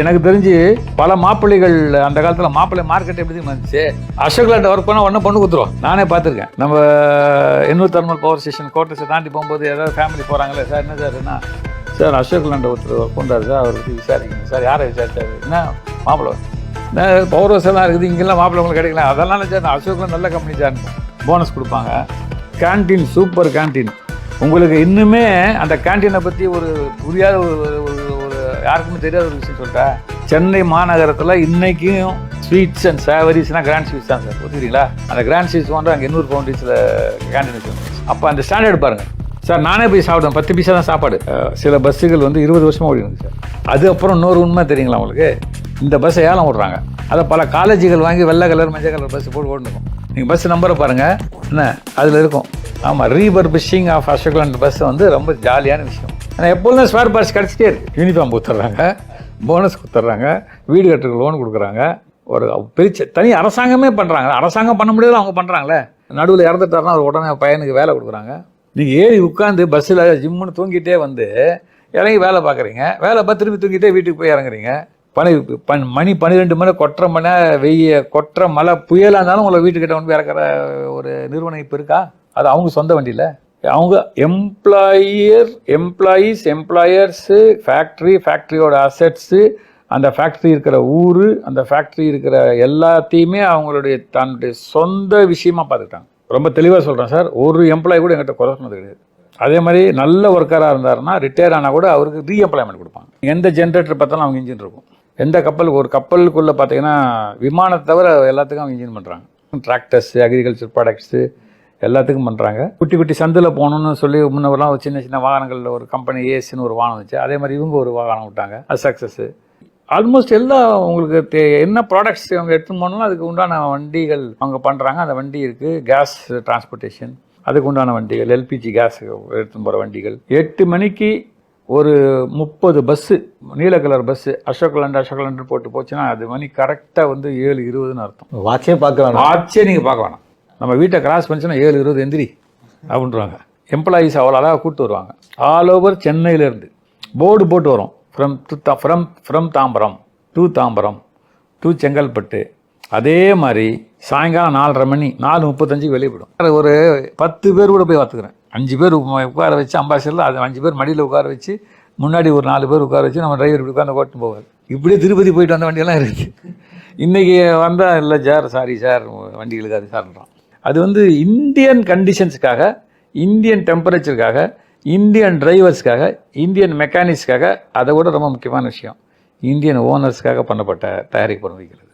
எனக்கு தெரிஞ்சு பல மாப்பிள்ளைகள் அந்த காலத்தில் மாப்பிள்ளை மார்க்கெட் எப்படி வந்துச்சு, அசோக் லேண்ட் ஒர்க் பண்ணால் ஒன்றும் பொண்ணு கொடுத்துருவோம். நானே பார்த்துருக்கேன். நம்ம எண்ணூர் தெர்மல் பவர் ஸ்டேஷன் கோட்டர்ஸை தாண்டி போகும்போது ஏதாவது ஃபேமிலி போகிறாங்களே, சார் என்ன சார் என்ன சார் அசோக் லேண்ட் ஒருத்தர் ஒர்க் பண்ணுறாரு சார், அவர் பற்றி விசாரிக்கணும் சார். யாரை விசாரிச்சாரு? என்ன மாப்பிள்ளை பவர் ஹவுஸ் எல்லாம் இருக்குது, இங்கெல்லாம் மாப்பிள்ளை உங்களுக்கு கிடைக்கல. அதெல்லாம் சார் அசோக் லேண்ட் நல்ல கம்பெனி சார், போனஸ் கொடுப்பாங்க. Canteen super canteen. உங்களுக்கு இன்னுமே அந்த கேன்டீனை பற்றி ஒரு புரியாத ஒரு யாருக்குமே தெரியாத ஒரு விஷயம் சொல்லிட்டேன். சென்னை மாநகரத்தில் இன்றைக்கும் ஸ்வீட்ஸ் அண்ட் சேவரிஸ்னால் கிராண்ட் ஸ்வீட்ஸ் தான் சார். ஒத்துக்கிறீங்களா? அந்த கிராண்ட் ஸ்வீட்ஸ் வந்து அங்கே எண்ணூர் பவுண்டரிஸில் கேன்டீன் வச்சுருந்தோம். அப்போ அந்த ஸ்டாண்டர்ட் பாருங்கள் சார். நானே போய் சாப்பிடுவேன். 10 பைசா தான் சாப்பாடு. சில பஸ்ஸுகள் வந்து 20 வருஷமாக ஓடிடுங்க சார். அது அப்புறம் இன்னொரு உண்மை தெரியுங்களா உங்களுக்கு? இந்த பஸ்ஸை ஏலம் விட்றாங்க. அதை பல காலேஜுகள் வாங்கி வெள்ளை கலர் மஞ்சள் கலர் பஸ் போட்டு ஓடணும். நீங்கள் பஸ் நம்பரை பாருங்கள், என்ன அதில் இருக்கும். ஆமாம், ரீபர்பிஷிங் ஆஃப் அசோக் லேண்ட் பஸ் வந்து ரொம்ப ஜாலியான விஷயம். ஆனால் எப்பொழுதும் ஸ்பேர் பார்ட்ஸ் கிடச்சிட்டே இருக்குது. யூனிஃபார்ம் கொடுத்துட்றாங்க, போனஸ் கொடுத்துட்றாங்க, வீடு கட்டுறதுக்கு லோன் கொடுக்குறாங்க. ஒரு பெரிய தனி அரசாங்கமே பண்ணுறாங்க. அரசாங்கம் பண்ண முடியாது, அவங்க பண்ணுறாங்களே. நடுவில் இறந்துட்டாருன்னா அது உடனே பையனுக்கு வேலை கொடுக்குறாங்க. நீங்கள் ஏறி உட்காந்து பஸ்ஸில் ஜிம்முன்னு தூங்கிட்டே வந்து இறங்கி வேலை பார்க்குறீங்க. வேலை பார்த்து திரும்பி தூங்கிட்டே வீட்டுக்கு போய் இறங்குறீங்க. மணி 12 மணி கொட்டுற மழை, கொட்டுற மழை புயலாக இருந்தாலும் உங்களை வீட்டுக்கிட்ட வந்து இறக்குற ஒரு நிறுவனம் இப்போ இருக்கா? அது அவங்க சொந்த வண்டியில் அவங்க எம்ப்ளாயர்ஸு, ஃபேக்ட்ரியோட அசெட்ஸு, அந்த ஃபேக்ட்ரி இருக்கிற ஊர், அந்த ஃபேக்ட்ரி இருக்கிற எல்லாத்தையுமே அவங்களுடைய தன்னுடைய சொந்த விஷயமா பார்த்துக்கிட்டாங்க. ரொம்ப தெளிவாக சொல்கிறேன் சார். ஒரு எம்ப்ளாயி கூட எங்கிட்ட குறை சொன்னது கிடையாது. அதே மாதிரி நல்ல ஒர்க்கராக இருந்தாருன்னா ரிட்டையர் ஆனால் கூட அவருக்கு ரீஎம்ப்ளாய்மெண்ட் கொடுப்பாங்க. எந்த ஜென்ரேட்டர் பார்த்தாலும் அவங்க இன்ஜின் இருக்கும். எந்த கப்பலுக்கு, ஒரு கப்பலுக்குள்ளே பார்த்தீங்கன்னா விமானத்தை தவிர எல்லாத்துக்கும் அவங்க இன்ஜின் பண்ணுறாங்க. டிராக்டர்ஸு, அக்ரிகல்ச்சர் ப்ராடக்ட்ஸு எல்லாத்துக்கும் பண்ணுறாங்க. குட்டி குட்டி சந்தில் போகணுன்னு சொல்லி முன்னவரெலாம் ஒரு சின்ன சின்ன வாகனங்களில் ஒரு கம்பெனி ஏசின்னு ஒரு வாகனம் வச்சு, அதே மாதிரி இவங்க ஒரு வாகனம் விட்டாங்க. அது சக்ஸஸ்ஸு. ஆல்மோஸ்ட் எல்லாம் உங்களுக்கு என்ன ப்ராடக்ட்ஸ் அவங்க எடுத்துன்னு போனாலும் அதுக்கு உண்டான வண்டிகள் அவங்க பண்ணுறாங்க. அந்த வண்டி இருக்குது. கேஸ் டிரான்ஸ்போர்ட்டேஷன், அதுக்கு உண்டான வண்டிகள், எல்பிஜி கேஸ் எடுத்துன்னு போகிற வண்டிகள். 8 மணிக்கு ஒரு 30 பஸ்ஸு, நீல கலர் பஸ்ஸு அசோக் லேண்ட் போட்டு போச்சுன்னா அது மணி கரெக்டாக வந்து 7:20ன்னு அர்த்தம். வாட்சே பார்க்க வேணாம், வாட்சே நீங்கள் பார்க்க வேணாம். நம்ம வீட்டை கிராஸ் பண்ணிச்சுன்னா 7:20 எந்திரி அப்படின்றாங்க. எம்ப்ளாயீஸ் அவ்வளோ அழகாக கூப்பிட்டு வருவாங்க. ஆல் ஓவர் சென்னையிலேருந்து போர்டு போட்டு வரும். From Tambaram to Chengalpattu. அதே மாதிரி சாயங்காலம் 4:30 மணி 4:35 வெளியே போயிடும். ஒரு 10 பேர் கூட போய் பார்த்துக்கிறேன். 5 பேர் உட்கார வச்சு அம்பாசிடரில், அது 5 பேர் மடியில் உட்கார வச்சு, முன்னாடி ஒரு 4 பேர் உட்கார வச்சு நம்ம டிரைவர் இப்படி உட்காந்து ஓட்டு போவார். இப்படியே திருப்பதி போயிட்டு வந்த வண்டியெல்லாம் இருக்குது. இன்றைக்கி வந்தால் இல்லை சார், சாரி சார், வண்டிகளுக்கு அது சார்ன்றான். அது வந்து இந்தியன் கண்டிஷன்ஸுக்காக, இந்தியன் டெம்பரேச்சருக்காக, இந்தியன் டிரைவர்ஸ்க்காக, இந்தியன் மெக்கானிக்ஸ்க்காக, அதை விட ரொம்ப முக்கியமான விஷயம் இந்தியன் ஓனர்ஸ்க்காக பண்ணப்பட்ட தயாரிப்பு வைக்கிறது.